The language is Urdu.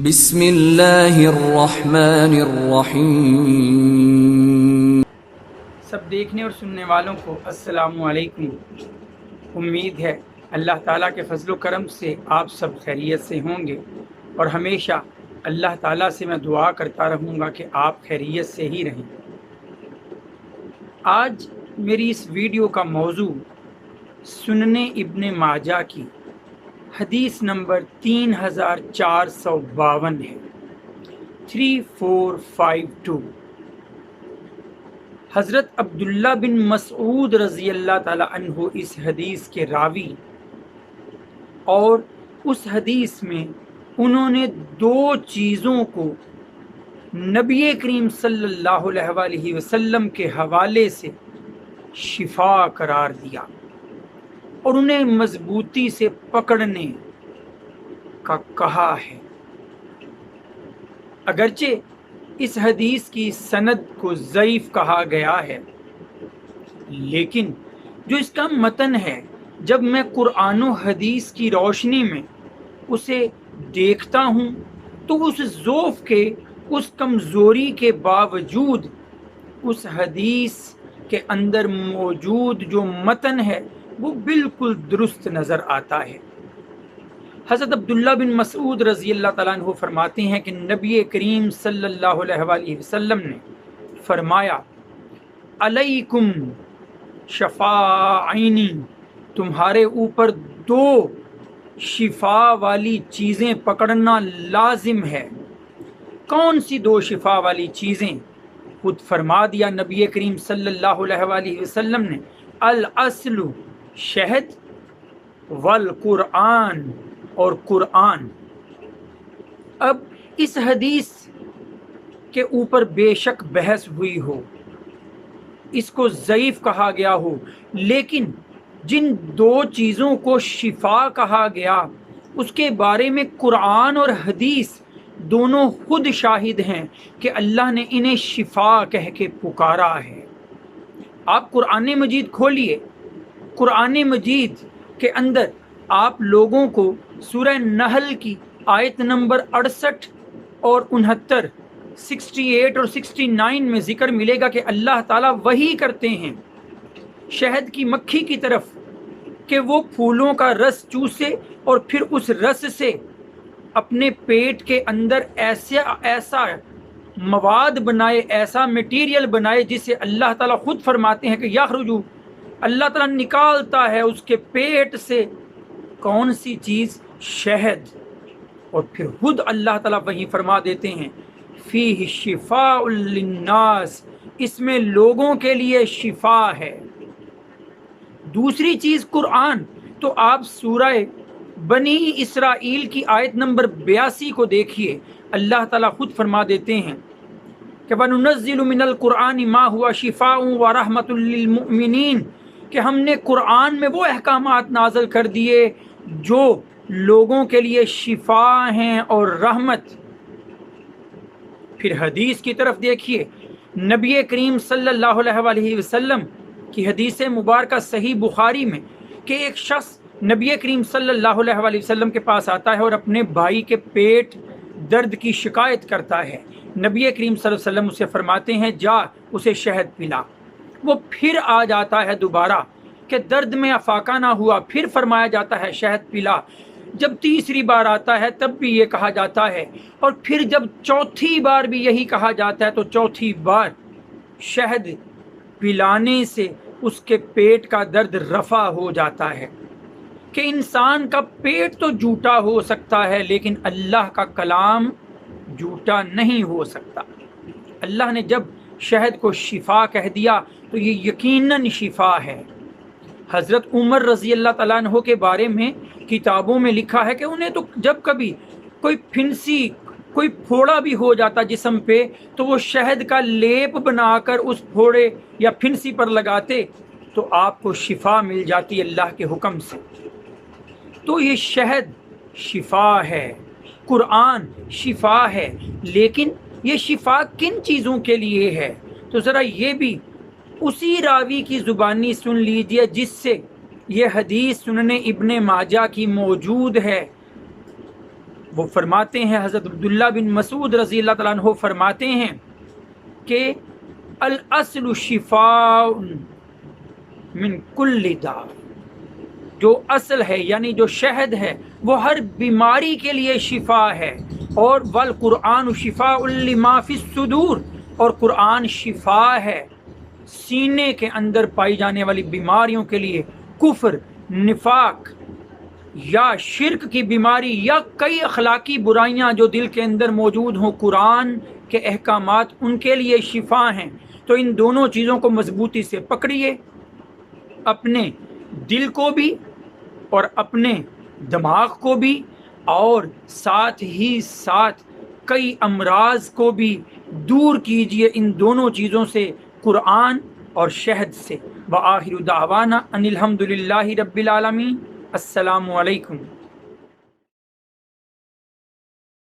بسم اللہ الرحمن الرحیم۔ سب دیکھنے اور سننے والوں کو السلام علیکم۔ امید ہے اللہ تعالیٰ کے فضل و کرم سے آپ سب خیریت سے ہوں گے، اور ہمیشہ اللہ تعالیٰ سے میں دعا کرتا رہوں گا کہ آپ خیریت سے ہی رہیں۔ آج میری اس ویڈیو کا موضوع سنن ابن ماجہ کی حدیث نمبر 3452 ہے، 3452۔ حضرت عبداللہ بن مسعود رضی اللہ تعالی عنہ اس حدیث کے راوی، اور اس حدیث میں انہوں نے دو چیزوں کو نبی کریم صلی اللہ علیہ وآلہ وسلم کے حوالے سے شفا قرار دیا اور انہیں مضبوطی سے پکڑنے کا کہا ہے۔ اگرچہ اس حدیث کی سند کو ضعیف کہا گیا ہے، لیکن جو اس کا متن ہے، جب میں قرآن و حدیث کی روشنی میں اسے دیکھتا ہوں تو اس ضعف کے، اس کمزوری کے باوجود اس حدیث کے اندر موجود جو متن ہے وہ بالکل درست نظر آتا ہے۔ حضرت عبداللہ بن مسعود رضی اللہ تعالیٰ عنہ فرماتے ہیں کہ نبی کریم صلی اللہ علیہ وآلہ وسلم نے فرمایا، علیکم شفاعینی، تمہارے اوپر دو شفا والی چیزیں پکڑنا لازم ہے۔ کون سی دو شفا والی چیزیں؟ خود فرما دیا نبی کریم صلی اللہ علیہ وآلہ وسلم نے، الاصل شہد، والقرآن اور قرآن۔ اب اس حدیث کے اوپر بے شک بحث ہوئی ہو، اس کو ضعیف کہا گیا ہو، لیکن جن دو چیزوں کو شفا کہا گیا اس کے بارے میں قرآن اور حدیث دونوں خود شاہد ہیں کہ اللہ نے انہیں شفا کہہ کے پکارا ہے۔ آپ قرآن مجید کھولیے، قرآن مجید کے اندر آپ لوگوں کو سورہ نحل کی آیت نمبر 68 اور 69، 68 اور 69 میں ذکر ملے گا کہ اللہ تعالیٰ وحی کرتے ہیں شہد کی مکھی کی طرف کہ وہ پھولوں کا رس چوسے اور پھر اس رس سے اپنے پیٹ کے اندر ایسا مواد بنائے، ایسا میٹیریل بنائے جسے اللہ تعالیٰ خود فرماتے ہیں کہ یخرجو، اللہ تعالیٰ نکالتا ہے اس کے پیٹ سے کون سی چیز؟ شہد۔ اور پھر خود اللہ تعالیٰ وہی فرما دیتے ہیں، فیہ شفاء للناس، اس میں لوگوں کے لیے شفا ہے۔ دوسری چیز قرآن، تو آپ سورہ بنی اسرائیل کی آیت نمبر 82 کو دیکھیے، اللہ تعالیٰ خود فرما دیتے ہیں کہ وَنُنَزِّلُ مِنَ الْقُرْآنِ مَا هُوَ شِفَاءٌ وَرَحْمَةٌ لِّلْمُؤْمِنِينَ، کہ ہم نے قرآن میں وہ احکامات نازل کر دیے جو لوگوں کے لیے شفا ہیں اور رحمت۔ پھر حدیث کی طرف دیکھیے، نبی کریم صلی اللہ علیہ وآلہ وسلم کی حدیث مبارکہ صحیح بخاری میں کہ ایک شخص نبی کریم صلی اللہ علیہ وآلہ وسلم کے پاس آتا ہے اور اپنے بھائی کے پیٹ درد کی شکایت کرتا ہے۔ نبی کریم صلی اللہ علیہ وسلم اسے فرماتے ہیں، جا اسے شہد پلا۔ وہ پھر آ جاتا ہے دوبارہ کہ درد میں افاقہ نہ ہوا، پھر فرمایا جاتا ہے شہد پلا۔ جب تیسری بار آتا ہے تب بھی یہ کہا جاتا ہے، اور پھر جب چوتھی بار بھی یہی کہا جاتا ہے تو چوتھی بار شہد پلانے سے اس کے پیٹ کا درد رفع ہو جاتا ہے۔ کہ انسان کا پیٹ تو جھوٹا ہو سکتا ہے لیکن اللہ کا کلام جھوٹا نہیں ہو سکتا۔ اللہ نے جب شہد کو شفا کہہ دیا تو یہ یقیناً شفا ہے۔ حضرت عمر رضی اللہ تعالیٰ عنہ کے بارے میں کتابوں میں لکھا ہے کہ انہیں تو جب کبھی کوئی پھنسی، کوئی پھوڑا بھی ہو جاتا جسم پہ تو وہ شہد کا لیپ بنا کر اس پھوڑے یا پھنسی پر لگاتے تو آپ کو شفا مل جاتی اللہ کے حکم سے۔ تو یہ شہد شفا ہے، قرآن شفا ہے، لیکن یہ شفا کن چیزوں کے لیے ہے؟ تو ذرا یہ بھی اسی راوی کی زبانی سن لیجئے جس سے یہ حدیث سنن ابن ماجہ کی موجود ہے۔ وہ فرماتے ہیں، حضرت عبداللہ بن مسعود رضی اللہ تعالیٰ عنہ فرماتے ہیں کہ الاصل شفاء من کل داء، جو اصل ہے یعنی جو شہد ہے وہ ہر بیماری کے لیے شفا ہے، اور والقرآن شفاء لما فی الصدور، اور قرآن شفا ہے سینے کے اندر پائی جانے والی بیماریوں کے لیے، کفر، نفاق یا شرک کی بیماری یا کئی اخلاقی برائیاں جو دل کے اندر موجود ہوں، قرآن کے احکامات ان کے لیے شفا ہیں۔ تو ان دونوں چیزوں کو مضبوطی سے پکڑیے، اپنے دل کو بھی اور اپنے دماغ کو بھی، اور ساتھ ہی ساتھ کئی امراض کو بھی دور کیجئے ان دونوں چیزوں سے، قرآن اور شہد سے۔ وآخر دعوانا ان الحمد للہ رب العالمین۔ السلام علیکم۔